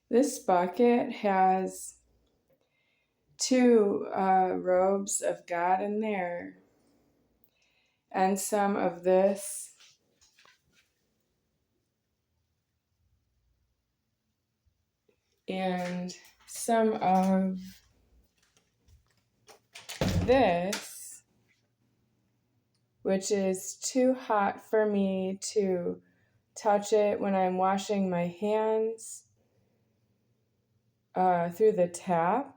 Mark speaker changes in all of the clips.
Speaker 1: This bucket has two robes of God in there, and some of this and some of this, which is too hot for me to touch it when I'm washing my hands through the tap.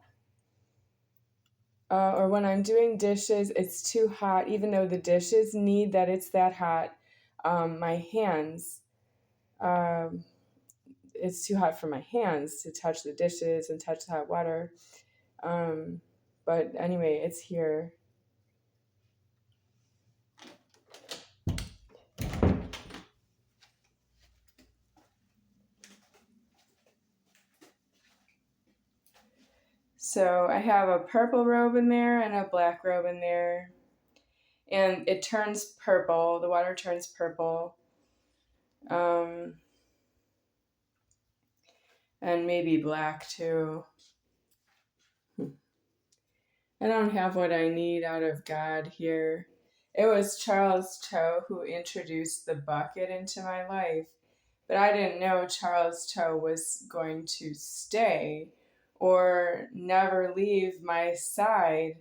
Speaker 1: Or when I'm doing dishes, it's too hot, even though the dishes need that it's that hot. My hands, um, it's too hot for my hands to touch the dishes and touch the hot water. But anyway, it's here. So I have a purple robe in there and a black robe in there. And it turns purple. The water turns purple. And maybe black too. I don't have what I need out of God here. It was Charles Toh who introduced the bucket into my life, but I didn't know Charles Toh was going to stay or never leave my side.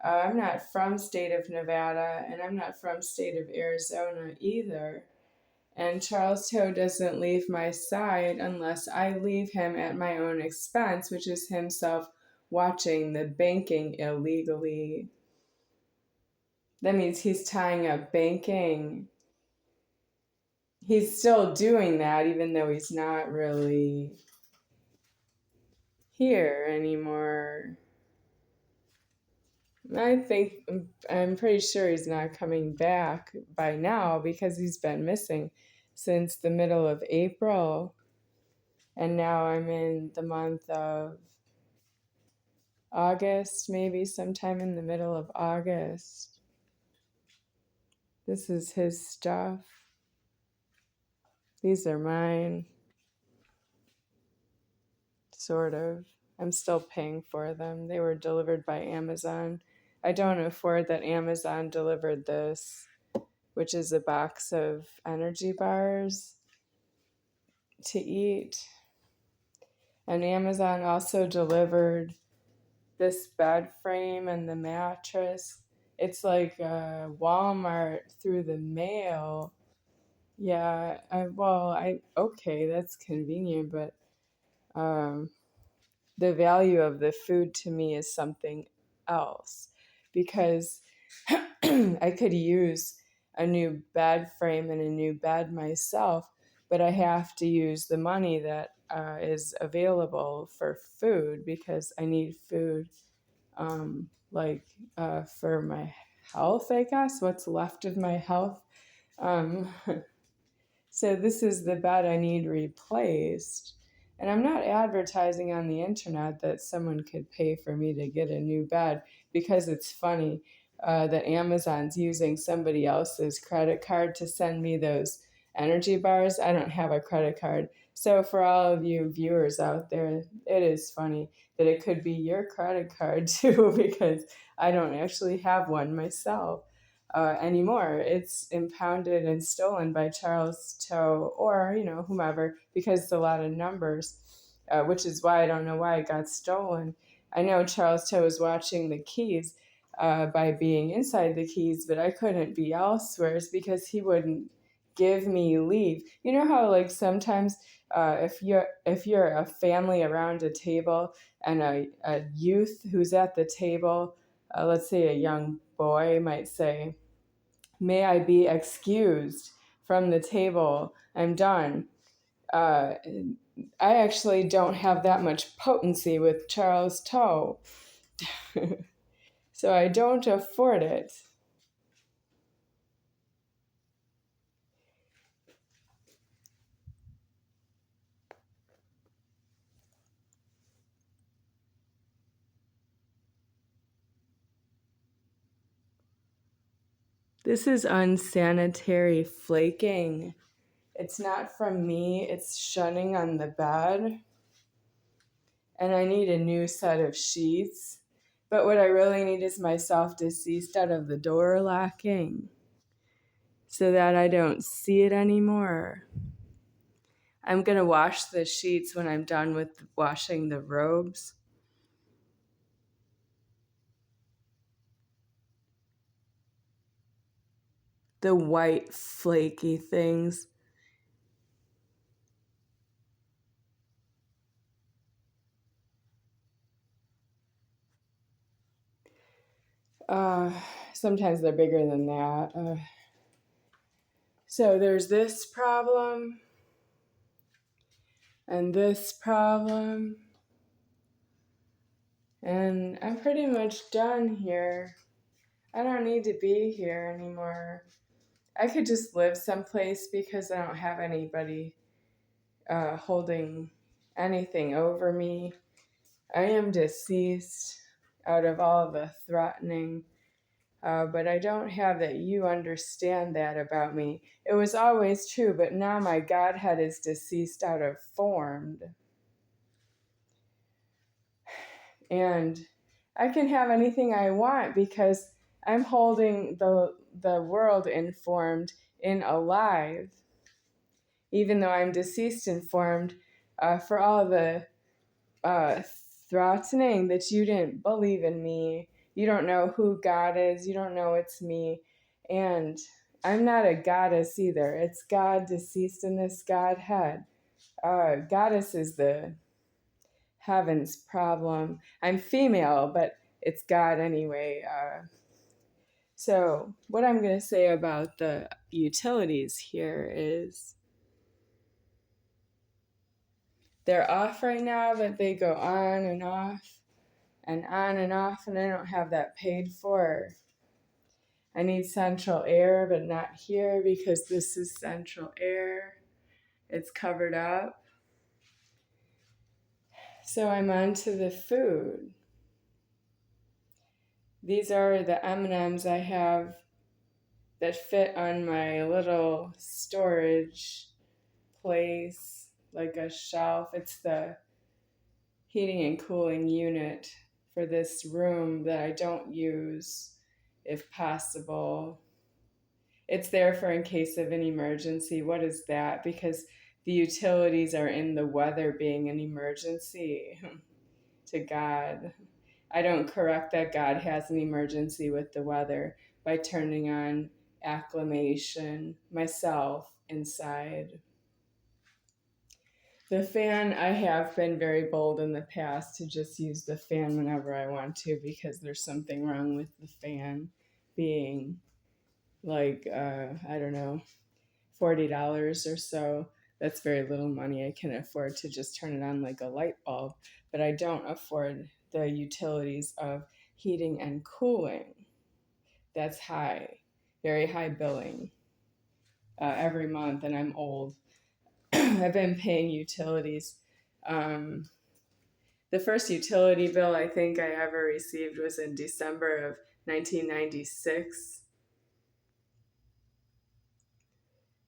Speaker 1: I'm not from state of Nevada, and I'm not from state of Arizona either. And Charles Toh doesn't leave my side unless I leave him at my own expense, which is himself watching the banking illegally. That means he's tying up banking. He's still doing that even though he's not really here anymore. I'm pretty sure he's not coming back by now because he's been missing since the middle of April. And now I'm in the month of August, maybe sometime in the middle of August. This is his stuff. These are mine. Sort of. I'm still paying for them. They were delivered by Amazon. I don't afford that Amazon delivered this, which is a box of energy bars to eat. And Amazon also delivered this bed frame and the mattress. It's like Walmart through the mail. Yeah, okay, that's convenient, but the value of the food to me is something else, because I could use a new bed frame and a new bed myself, but I have to use the money that is available for food because I need food for my health, I guess, what's left of my health. So this is the bed I need replaced. And I'm not advertising on the internet that someone could pay for me to get a new bed, because it's funny that Amazon's using somebody else's credit card to send me those energy bars. I don't have a credit card. So for all of you viewers out there, it is funny that it could be your credit card too, because I don't actually have one myself. Anymore. It's impounded and stolen by Charles Toh or, whomever, because it's a lot of numbers, which is why I don't know why it got stolen. I know Charles Toh was watching the keys by being inside the keys, but I couldn't be elsewhere because he wouldn't give me leave. You know how like sometimes if you're a family around a table and a youth who's at the table, let's say a young boy might say, "May I be excused from the table? I'm done." Uh, I actually don't have that much potency with Charles Toh, so I don't afford it. This is unsanitary flaking. It's not from me, it's shunning on the bed. and I need a new set of sheets. But what I really need is myself deceased out of the door locking so that I don't see it anymore. I'm going to wash the sheets when I'm done with washing the robes. The white, flaky things. Uh, Sometimes they're bigger than that. So there's this problem and this problem. And I'm pretty much done here. I don't need to be here anymore. I could just live someplace because I don't have anybody holding anything over me. I am deceased out of all the threatening, but I don't have that you understand that about me. It was always true, but now my Godhead is deceased out of formed. And I can have anything I want because I'm holding the world informed in alive, even though I'm deceased informed, for all the threatening that you didn't believe in me. You don't know who God is. You don't know it's me. And I'm not a goddess either. It's God deceased in this Godhead. Goddess is the heaven's problem. I'm female, but it's God anyway. So what I'm going to say about the utilities here is they're off right now, but they go on and off and on and off, and I don't have that paid for. I need central air, but not here because this is central air. It's covered up. So I'm on to the food. These are the M&Ms I have that fit on my little storage place, like a shelf. It's the heating and cooling unit for this room that I don't use if possible. It's there for in case of an emergency. What is that? Because the utilities are in the weather being an emergency to God. I don't correct that God has an emergency with the weather by turning on acclimation myself inside. The fan, I have been very bold in the past to just use the fan whenever I want to because there's something wrong with the fan being like, I don't know, $40 or so. That's very little money. I can afford to just turn it on like a light bulb, but I don't afford the utilities of heating and cooling. That's high, very high billing every month, and I'm old. I've been paying utilities. The first utility bill I think I ever received was in December of 1996.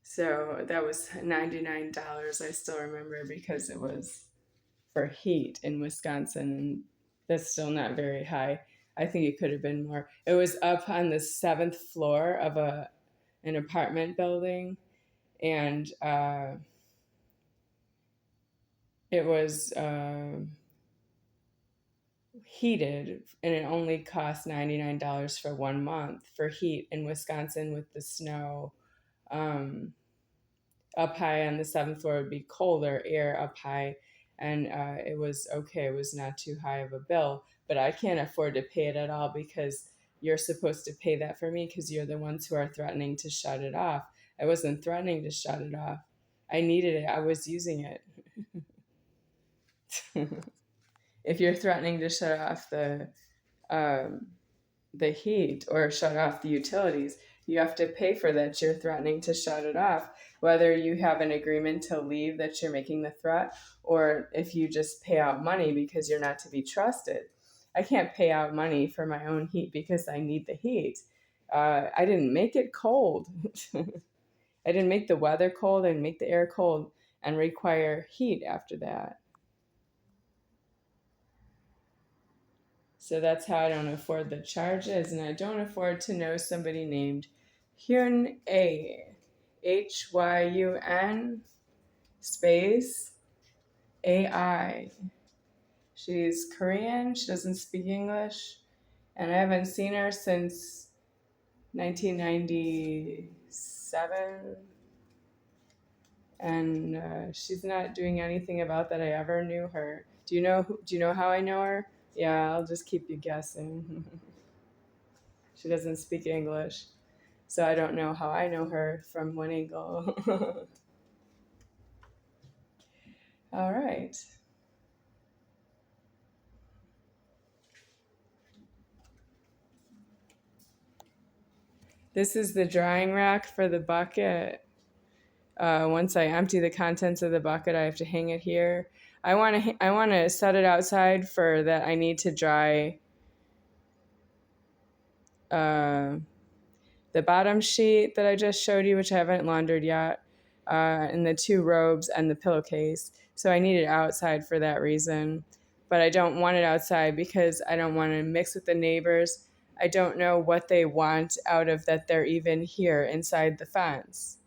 Speaker 1: So that was $99. I still remember because it was for heat in Wisconsin, and that's still not very high. I think it could have been more. It was up on the 7th floor of an apartment building, and it was heated, and it only cost $99 for 1 month for heat in Wisconsin with the snow. Up high on the 7th floor would be colder air up high, and it was okay. It was not too high of a bill, but I can't afford to pay it at all because you're supposed to pay that for me because you're the ones who are threatening to shut it off. I wasn't threatening to shut it off. I needed it. I was using it. If you're threatening to shut off the heat or shut off the utilities, you have to pay for that. You're threatening to shut it off, whether you have an agreement to leave that you're making the threat, or if you just pay out money because you're not to be trusted. I can't pay out money for my own heat because I need the heat. I didn't make it cold. I didn't make the weather cold. I didn't make the air cold and require heat after that. So that's how I don't afford the charges, and I don't afford to know somebody named Hyun A. Hyun space AI. She's Korean, she doesn't speak English, and I haven't seen her since 1997. And she's not doing anything about that I ever knew her. Do you know how I know her? Yeah, I'll just keep you guessing. She doesn't speak English, so I don't know how I know her from one angle. All right. This is the drying rack for the bucket. Once I empty the contents of the bucket, I have to hang it here. I want to set it outside for that. I need to dry uh, the bottom sheet that I just showed you, which I haven't laundered yet, and the 2 robes and the pillowcase. So I need it outside for that reason. But I don't want it outside because I don't want to mix with the neighbors. I don't know what they want out of that they're even here inside the fence.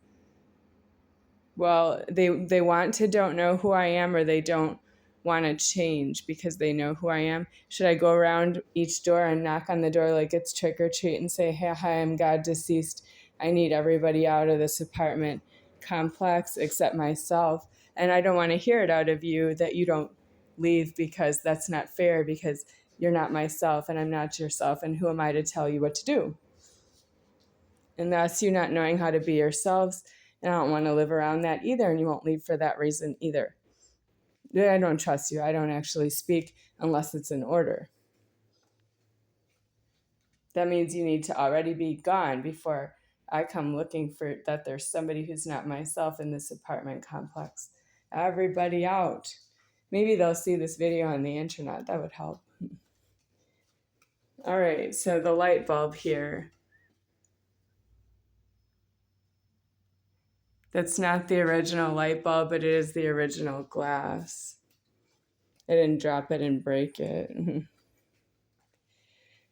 Speaker 1: Well, they want to don't know who I am, or they don't want to change because they know who I am. Should I go around each door and knock on the door like it's trick or treat and say, hey, hi, I'm God deceased. I need everybody out of this apartment complex except myself. And I don't want to hear it out of you that you don't leave because that's not fair, because you're not myself and I'm not yourself. And who am I to tell you what to do? And that's you not knowing how to be yourselves. And I don't want to live around that either. And you won't leave for that reason either. I don't trust you. I don't actually speak unless it's an order. That means you need to already be gone before I come looking for that there's somebody who's not myself in this apartment complex. Everybody out. Maybe they'll see this video on the internet. That would help. All right, so the light bulb here. That's not the original light bulb, but it is the original glass. I didn't drop it and break it.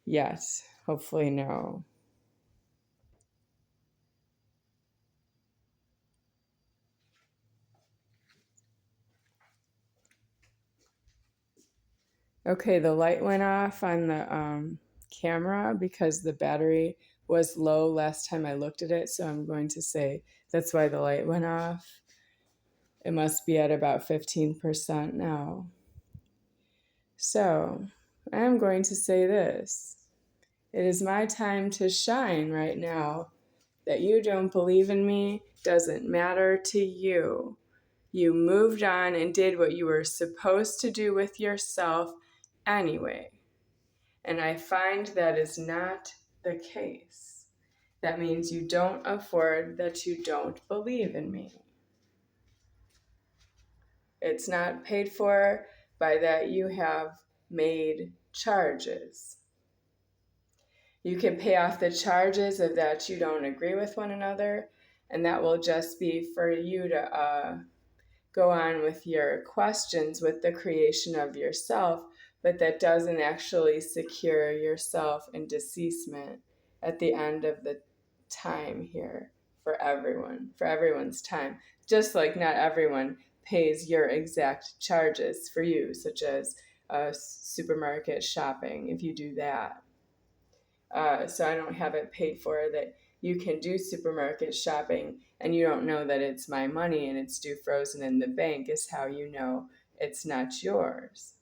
Speaker 1: Yes, hopefully no. Okay, the light went off on the camera because the battery was low last time I looked at it, so I'm going to say that's why the light went off. It must be at about 15% now. So I'm going to say this. It is my time to shine right now. That you don't believe in me doesn't matter to you. You moved on and did what you were supposed to do with yourself anyway. And I find that is not the case. That means you don't afford that you don't believe in me. It's not paid for by that you have made charges. You can pay off the charges of that you don't agree with one another, and that will just be for you to go on with your questions with the creation of yourself, but that doesn't actually secure yourself in deceasement at the end of the time here for everyone's time. Just like not everyone pays your exact charges for you, such as supermarket shopping, if you do that. So I don't have it paid for that you can do supermarket shopping and you don't know that it's my money and it's due frozen in the bank is how you know it's not yours.